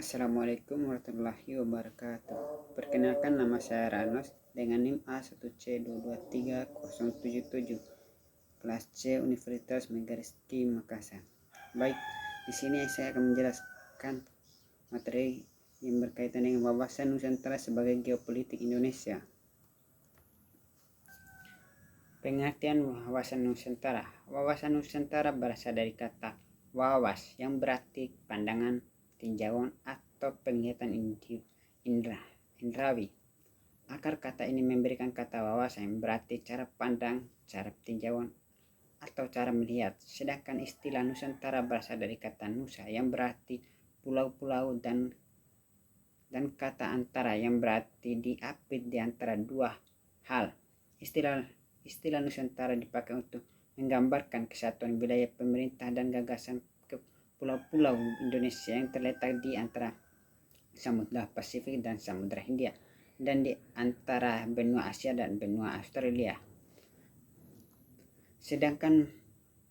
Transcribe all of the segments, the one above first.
Assalamualaikum warahmatullahi wabarakatuh. Perkenalkan, nama saya Ranos dengan NIM A1C223077, kelas C Universitas Megariski Makassar. Baik, di sini saya akan menjelaskan materi yang berkaitan dengan wawasan Nusantara sebagai geopolitik Indonesia. Pengertian wawasan Nusantara. Wawasan Nusantara berasal dari kata wawas yang berarti pandangan, tinjauan atau penglihatan indrawi. Akar kata ini memberikan kata wawasan yang berarti cara pandang, cara tinjauan atau cara melihat. Sedangkan istilah Nusantara berasal dari kata nusa yang berarti pulau-pulau dan kata antara yang berarti diapit di antara dua hal. Istilah Nusantara dipakai untuk menggambarkan kesatuan wilayah pemerintah dan gagasan pulau-pulau Indonesia yang terletak di antara Samudra Pasifik dan Samudra Hindia dan di antara benua Asia dan benua Australia. Sedangkan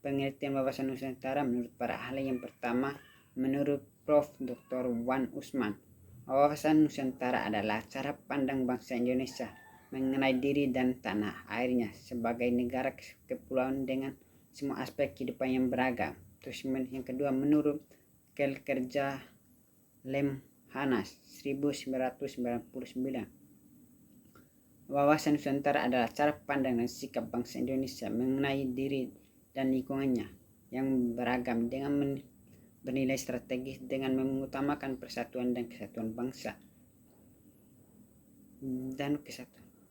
pengertian wawasan Nusantara menurut para ahli, yang pertama, menurut Prof. Dr. Wan Usman, wawasan Nusantara adalah cara pandang bangsa Indonesia mengenai diri dan tanah airnya sebagai negara kepulauan dengan semua aspek kehidupan yang beragam. Terus yang kedua, menurut Kerja Lemhanas 1999, wawasan Nusantara adalah cara pandang dan sikap bangsa Indonesia mengenai diri dan lingkungannya yang beragam dengan bernilai strategis dengan mengutamakan persatuan dan kesatuan bangsa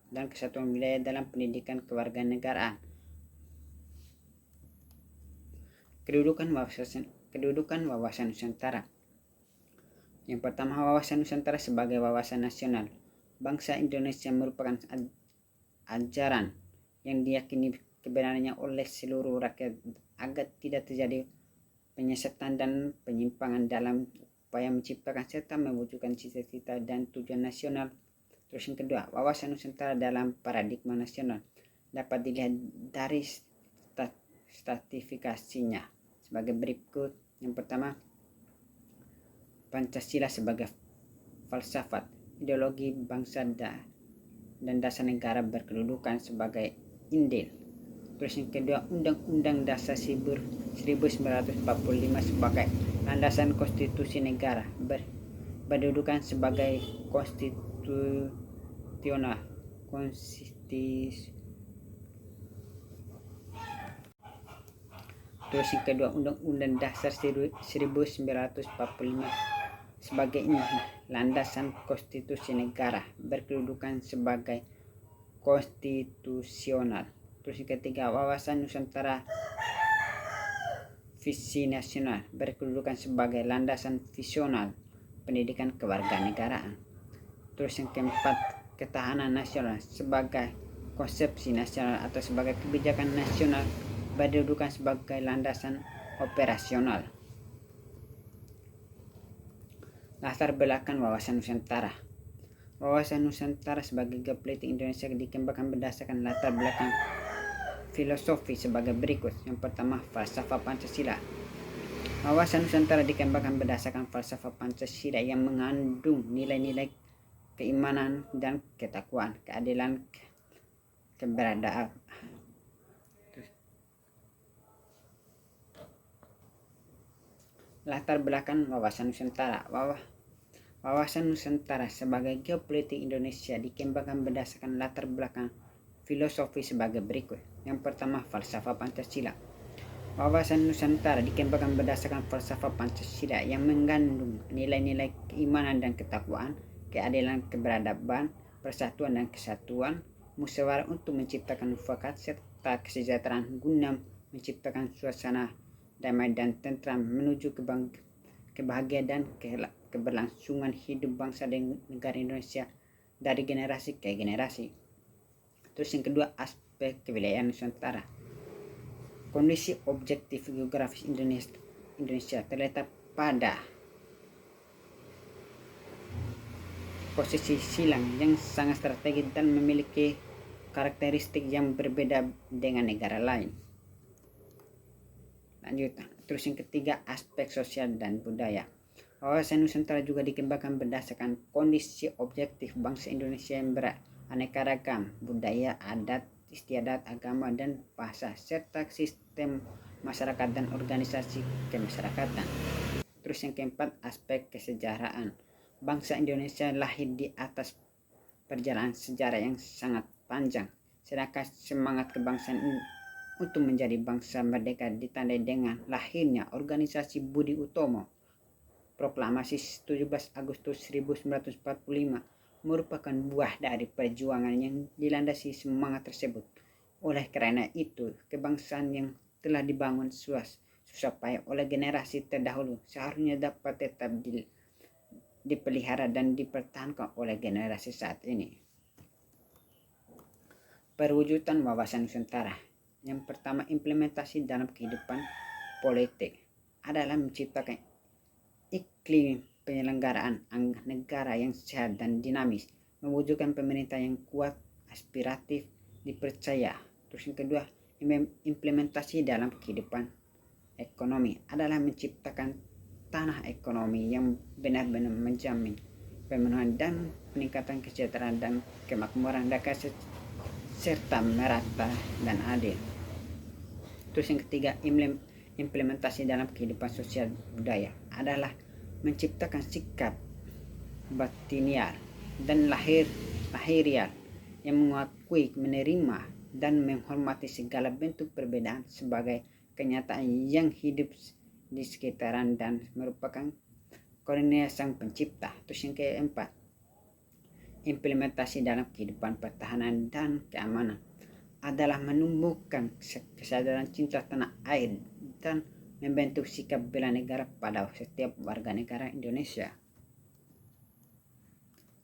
dan kesatuan wilayah dalam pendidikan kewarganegaraan. Kedudukan wawasan Nusantara. Yang pertama, wawasan Nusantara sebagai wawasan nasional. Bangsa Indonesia merupakan ajaran yang diyakini kebenarannya oleh seluruh rakyat agar tidak terjadi penyesatan dan penyimpangan dalam upaya menciptakan serta mewujudkan cita-cita dan tujuan nasional. Terus yang kedua, wawasan Nusantara dalam paradigma nasional dapat dilihat dari stratifikasinya sebagai berikut. Yang pertama, Pancasila sebagai falsafat, ideologi bangsa dan dasar negara berkedudukan sebagai indil. Terus yang kedua, Undang-Undang Dasar 1945 sebagai landasan konstitusi negara berkedudukan sebagai konstitusional. Terus yang kedua, Undang-Undang Dasar 1945 sebagai landasan konstitusi negara berkedudukan sebagai konstitusional. Terus yang ketiga, wawasan Nusantara visi nasional berkedudukan sebagai landasan visional pendidikan kewarganegaraan. Terus yang keempat, ketahanan nasional sebagai konsepsi nasional atau sebagai kebijakan nasional berkedudukan sebagai landasan operasional. Latar belakang wawasan Nusantara. Wawasan Nusantara sebagai geopolitik Indonesia dikembangkan berdasarkan latar belakang filosofi sebagai berikut. Yang pertama, falsafah Pancasila. Wawasan Nusantara dikembangkan berdasarkan falsafah Pancasila yang mengandung nilai-nilai keimanan dan ketakwaan, keadilan, keberadaan. Latar belakang wawasan Nusantara. Wawasan Nusantara sebagai geopolitik Indonesia dikembangkan berdasarkan latar belakang filosofi sebagai berikut. Yang pertama, falsafah Pancasila. Wawasan Nusantara dikembangkan berdasarkan falsafah Pancasila yang mengandung nilai-nilai keimanan dan ketakwaan, keadilan, keberadaban, persatuan dan kesatuan, musyawarah untuk menciptakan mufakat serta kesejahteraan guna menciptakan suasana damai dan tentram menuju kebahagiaan dan keberlangsungan hidup bangsa dan negara Indonesia dari generasi ke generasi. Terus yang kedua, aspek kewilayahan Nusantara. Kondisi objektif geografis Indonesia terletak pada posisi silang yang sangat strategis dan memiliki karakteristik yang berbeda dengan negara lain. Lanjut. Terus yang ketiga, aspek sosial dan budaya. Wawasan Nusantara juga dikembangkan berdasarkan kondisi objektif bangsa Indonesia yang beraneka ragam, budaya, adat, istiadat, agama, dan bahasa, serta sistem masyarakat dan organisasi kemasyarakatan. Terus yang keempat, aspek kesejarahan. Bangsa Indonesia lahir di atas perjalanan sejarah yang sangat panjang, sedangkan semangat kebangsaan untuk menjadi bangsa merdeka ditandai dengan lahirnya organisasi Budi Utomo. Proklamasi 17 Agustus 1945 merupakan buah dari perjuangan yang dilandasi semangat tersebut. Oleh karena itu, kebangsaan yang telah dibangun susah payah oleh generasi terdahulu seharusnya dapat tetap dipelihara dan dipertahankan oleh generasi saat ini. Perwujudan wawasan Nusantara. Yang pertama, implementasi dalam kehidupan politik adalah menciptakan iklim penyelenggaraan negara yang sehat dan dinamis, mewujudkan pemerintah yang kuat, aspiratif, dipercaya. Terus yang kedua, implementasi dalam kehidupan ekonomi adalah menciptakan tanah ekonomi yang benar-benar menjamin pemenuhan dan peningkatan kesejahteraan dan kemakmuran rakyat serta merata dan adil. Terus yang ketiga, implementasi dalam kehidupan sosial budaya adalah menciptakan sikap batinial dan lahirial yang mengakui, menerima, dan menghormati segala bentuk perbedaan sebagai kenyataan yang hidup di sekitaran dan merupakan karunia Sang Pencipta. Terus yang keempat, implementasi dalam kehidupan pertahanan dan keamanan adalah menumbuhkan kesadaran cinta tanah air dan membentuk sikap bela negara pada setiap warga negara Indonesia.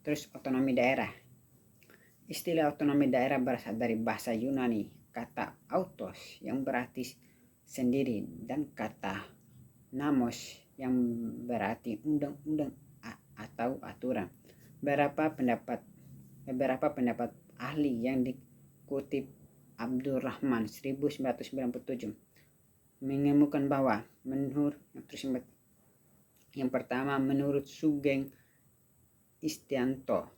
Terus otonomi daerah. Istilah otonomi daerah berasal dari bahasa Yunani, kata autos yang berarti sendiri dan kata namos yang berarti undang-undang atau aturan. Beberapa pendapat ahli yang dikutip Abdurrahman 1997 mengemukakan bahwa yang pertama, menurut Sugeng Istianto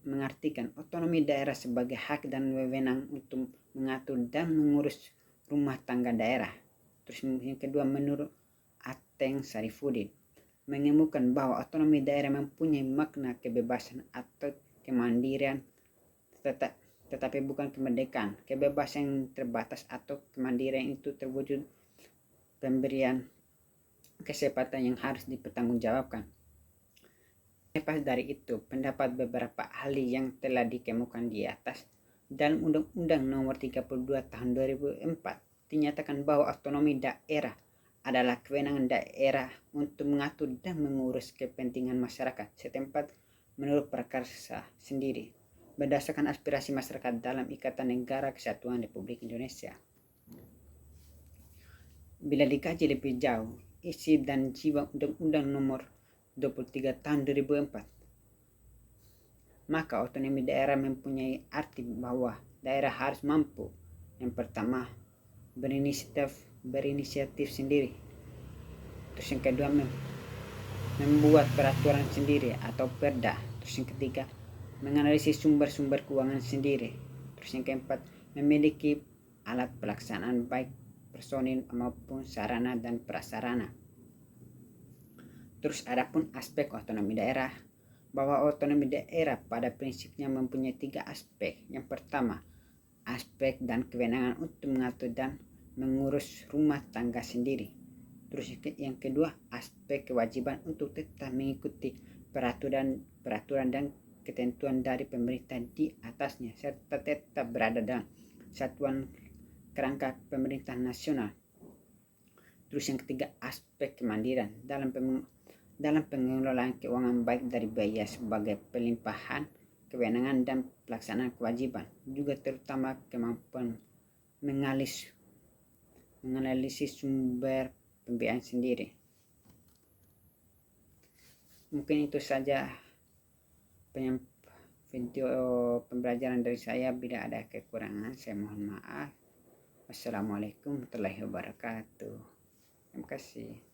mengartikan otonomi daerah sebagai hak dan wewenang untuk mengatur dan mengurus rumah tangga daerah. Terus yang kedua, menurut Ateng Sarifuddin mengemukakan bahwa otonomi daerah mempunyai makna kebebasan atau kemandirian tetapi bukan kemerdekaan. Kebebasan yang terbatas atau kemandirian itu terwujud pemberian kesempatan yang harus dipertanggungjawabkan. Lepas dari itu, pendapat beberapa ahli yang telah dikemukakan di atas dalam Undang-Undang Nomor 32 Tahun 2004 dinyatakan bahwa otonomi daerah adalah kewenangan daerah untuk mengatur dan mengurus kepentingan masyarakat setempat menurut prakarsa sendiri, berdasarkan aspirasi masyarakat dalam Ikatan Negara Kesatuan Republik Indonesia. Bila dikaji lebih jauh, isi dan jiwa Undang-Undang Nomor 23 Tahun 2004, maka otonomi daerah mempunyai arti bahwa daerah harus mampu, yang pertama, berinisiatif sendiri. Terus yang kedua, membuat peraturan sendiri atau perda. Terus yang ketiga, menganalisis sumber-sumber keuangan sendiri. Terus yang keempat, memiliki alat pelaksanaan baik personil maupun sarana dan prasarana. Terus adapun aspek otonomi daerah, bahwa otonomi daerah pada prinsipnya mempunyai 3 aspek. Yang pertama, aspek dan kewenangan untuk mengatur dan mengurus rumah tangga sendiri. Terus yang kedua, aspek kewajiban untuk tetap mengikuti peraturan dan ketentuan dari pemerintah di atasnya serta tetap berada dalam satuan kerangka pemerintahan nasional. Terus yang ketiga, aspek kemandirian dalam pengelolaan keuangan baik dari biaya sebagai pelimpahan kewenangan dan pelaksanaan kewajiban, juga terutama kemampuan menganalisis sumber pembiayaan sendiri. Mungkin itu saja video pembelajaran dari saya. Bila ada kekurangan, saya mohon maaf. Wassalamualaikum warahmatullahi wabarakatuh. Terima kasih.